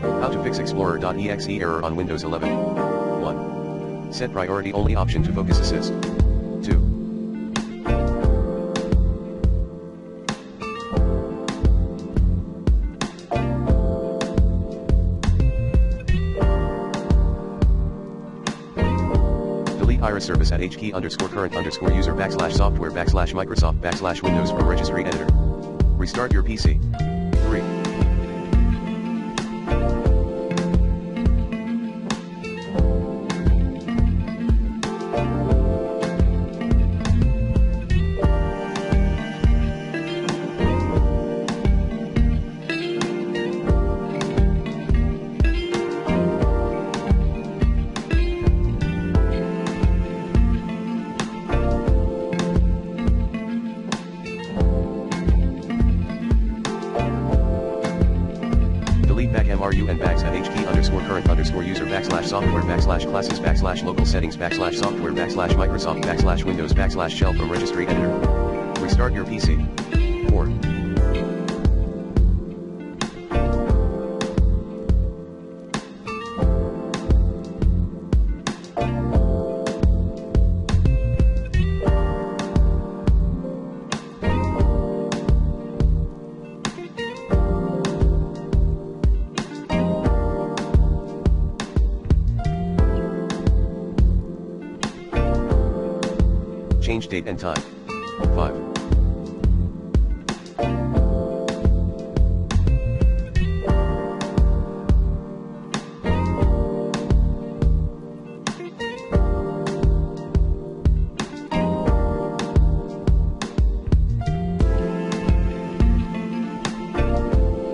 How to fix Explorer.exe error on Windows 11. 1. Set priority only option to focus assist. 2. Delete iris service at hkey_current_user /software/Microsoft/Windows from registry editor. Restart your PC. 3. MRU and bags at hkey_current_user /software/classes/local settings/software/Microsoft/Windows/shell from registry editor. Restart your PC. 4. Change date and time. 5.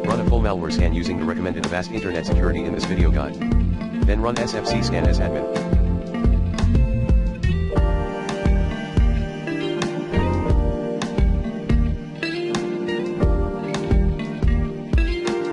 Run a full malware scan using the recommended Avast Internet Security in this video guide. Then run SFC scan as admin.